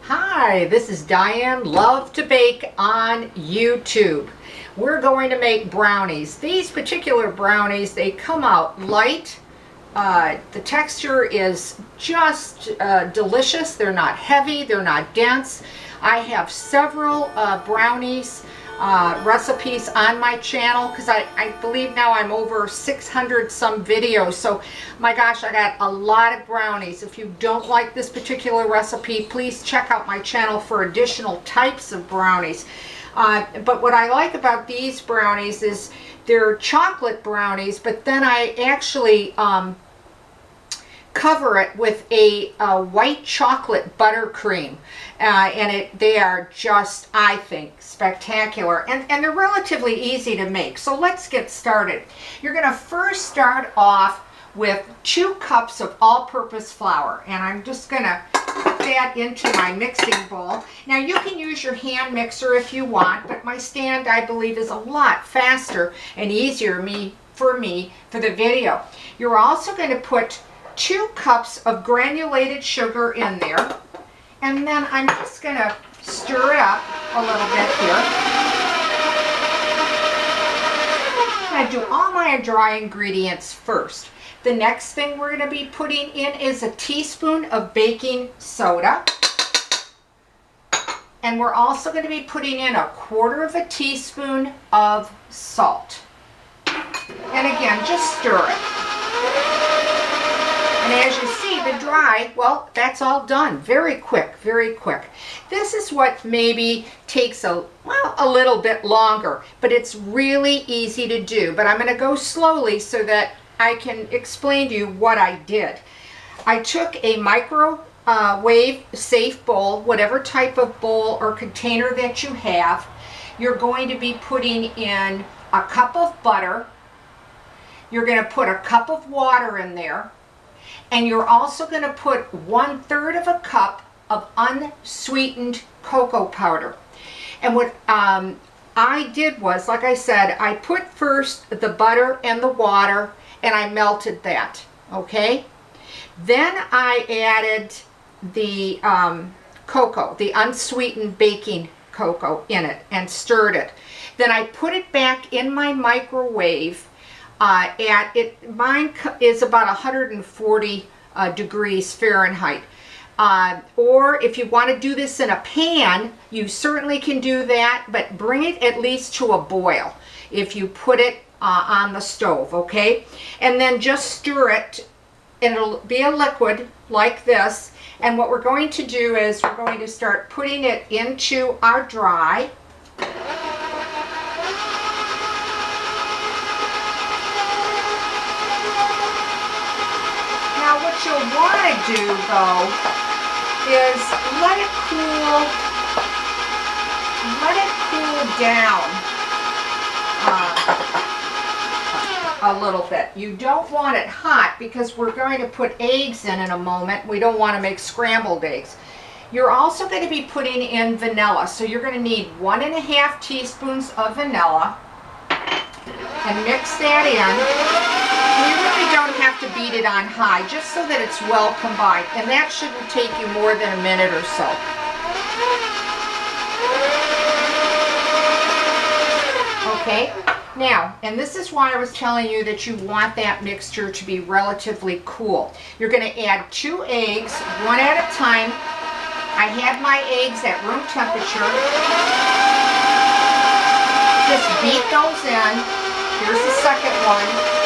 Hi, this is Diane Lovetobake on YouTube. We're going to make brownies. These particular brownies, they come out light. The texture is just delicious. They're not heavy, they're not dense. I have several brownies recipes on my channel because I believe now I'm over 600 some videos. So my gosh, I got a lot of brownies. If you don't like this particular recipe, please check out my channel for additional types of brownies. But what I like about these brownies is they're chocolate brownies, but then I actually cover it with a white chocolate buttercream, and they are just, I think, spectacular, and they're relatively easy to make. So let's get started. You're going to first start off with 2 cups of all-purpose flour, and I'm just going to put that into my mixing bowl. Now you can use your hand mixer if you want, but my stand, I believe, is a lot faster and easier for the video. You're also going to put 2 cups of granulated sugar in there, and then I'm just going to stir it up a little bit here. I'm going to do all my dry ingredients first. The next thing we're going to be putting in is a teaspoon of baking soda, and we're also going to be putting in 1/4 teaspoon of salt. And again, just stir it. And as you see, the dry, well, that's all done. Very quick, very quick. This is what maybe takes a little bit longer, but it's really easy to do. But I'm going to go slowly so that I can explain to you what I did. I took a microwave safe bowl, whatever type of bowl or container that you have. You're going to be putting in 1 cup of butter. You're going to put 1 cup of water in there. And you're also going to put 1/3 cup of unsweetened cocoa powder. And what I did was, like I said, I put first the butter and the water, and I melted that, okay? Then I added the cocoa, the unsweetened baking cocoa in it, and stirred it. Then I put it back in my microwave. Mine is about 140 degrees Fahrenheit. Or if you want to do this in a pan, you certainly can do that, but bring it at least to a boil if you put it on the stove, okay? And then just stir it, and it'll be a liquid like this. And what we're going to do is we're going to start putting it into our dry. What you'll want to do, though, is let it cool down a little bit. You don't want it hot because we're going to put eggs in a moment. We don't want to make scrambled eggs. You're also going to be putting in vanilla, so you're going to need 1½ teaspoons of vanilla, and mix that in. You really don't have to beat it on high, just so that it's well combined, and that shouldn't take you more than a minute or so. Okay, now, and this is why I was telling you that you want that mixture to be relatively cool. You're going to add 2 eggs, 1 at a time. I had my eggs at room temperature. Just beat those in. Here's the second one.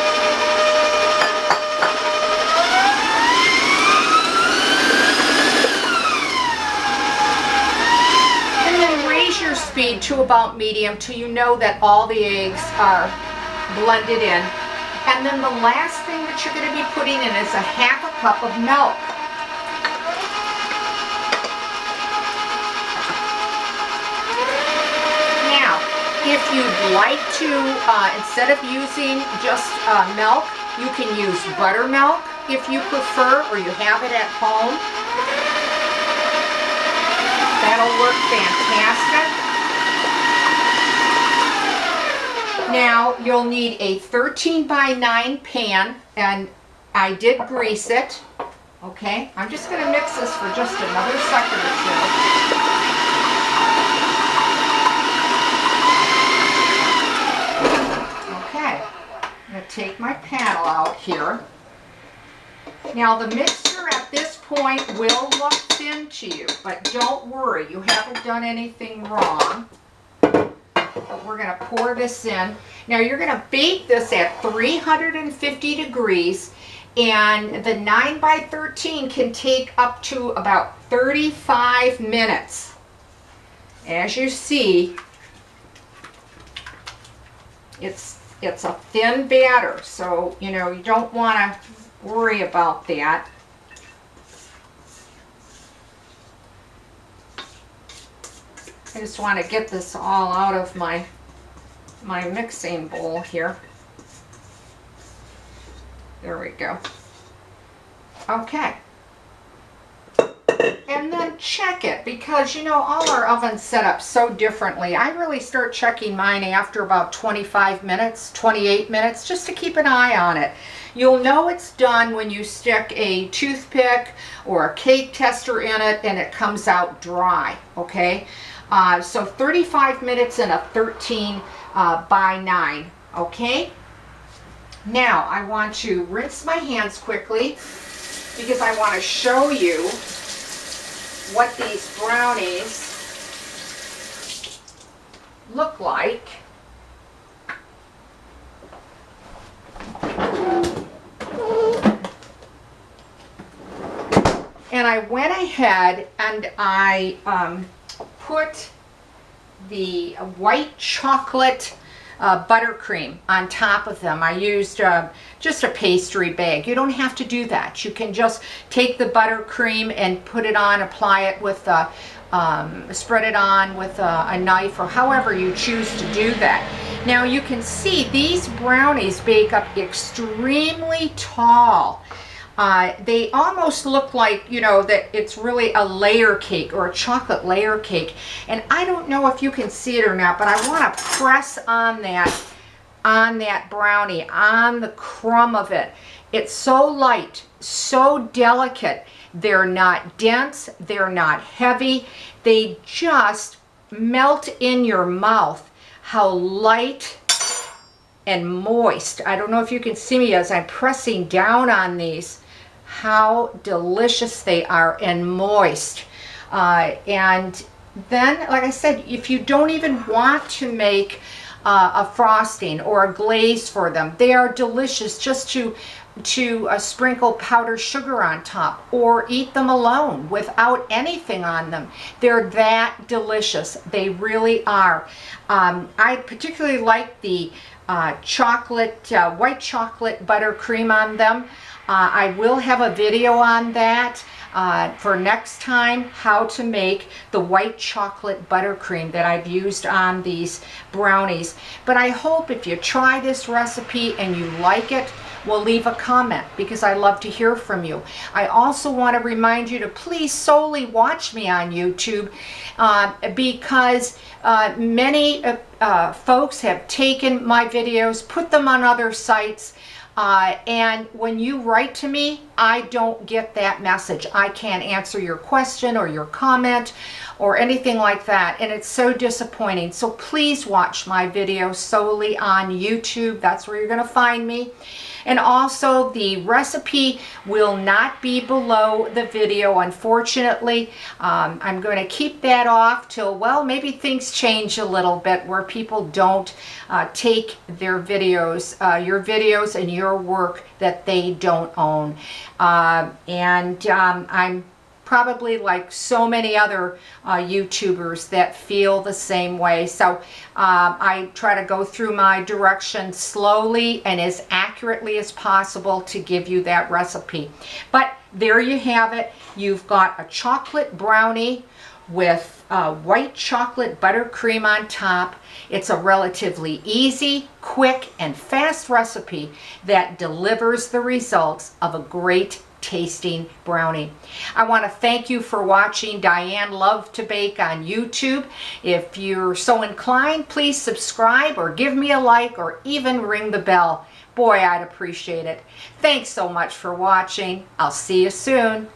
Your speed to about medium till you know that all the eggs are blended in. And then the last thing that you're going to be putting in is 1/2 cup of milk. Now, if you'd like to, instead of using just milk, you can use buttermilk if you prefer, or you have it at home. That'll work fantastic. Now you'll need a 13 by 9 pan, and I did grease it. Okay, I'm just going to mix this for just another second or two. Okay, I'm going to take my paddle out here. Now the mixture at this point will look thin to you, but don't worry, you haven't done anything wrong. But we're going to pour this in. Now you're going to bake this at 350 degrees, and the 9x13 can take up to about 35 minutes. As you see, it's a thin batter, so you don't want to worry about that. I just want to get this all out of my mixing bowl here. There we go. Okay. And then check it, because all our ovens set up so differently. I really start checking mine after about 25 minutes, 28 minutes, just to keep an eye on it. You'll know it's done when you stick a toothpick or a cake tester in it and it comes out dry, okay? So 35 minutes in a 13 by 9, okay? Now I want to rinse my hands quickly because I want to show you what these brownies look like. And I went ahead and I put the white chocolate buttercream on top of them. I used just a pastry bag. You don't have to do that. You can just take the buttercream and put it on, apply it with spread it on with a knife, or however you choose to do that. Now you can see these brownies bake up extremely tall. They almost look like, that it's really a layer cake or a chocolate layer cake. And I don't know if you can see it or not, but I want to press on that brownie, on the crumb of it. It's so light, so delicate. They're not dense, they're not heavy. They just melt in your mouth. How light and moist. I don't know if you can see me as I'm pressing down on these. How delicious they are and moist. And then, like I said, if you don't even want to make a frosting or a glaze for them, they are delicious just to sprinkle powdered sugar on top, or eat them alone without anything on them. They're that delicious. They really are. I particularly like the white chocolate buttercream on them. I will have a video on that for next time, how to make the white chocolate buttercream that I've used on these brownies. But I hope if you try this recipe and you like it, well, leave a comment, because I love to hear from you. I also want to remind you to please solely watch me on YouTube, because many folks have taken my videos, put them on other sites, and when you write to me, I don't get that message. I can't answer your question or your comment or anything like that, and it's so disappointing. So please watch my videos solely on YouTube. That's where you're going to find me. And also, the recipe will not be below the video, unfortunately. I'm going to keep that off till, well, maybe things change a little bit where people don't take their videos, your videos and your work that they don't own. I'm probably like so many other YouTubers that feel the same way. So I try to go through my directions slowly and as accurately as possible to give you that recipe. But there you have it. You've got a chocolate brownie with white chocolate buttercream on top. It's a relatively easy, quick, and fast recipe that delivers the results of a great tasting brownie. I want to thank you for watching Diane Lovetobake on YouTube. If you're so inclined, please subscribe or give me a like or even ring the bell. boy, I'd appreciate it. Thanks so much for watching. I'll see you soon.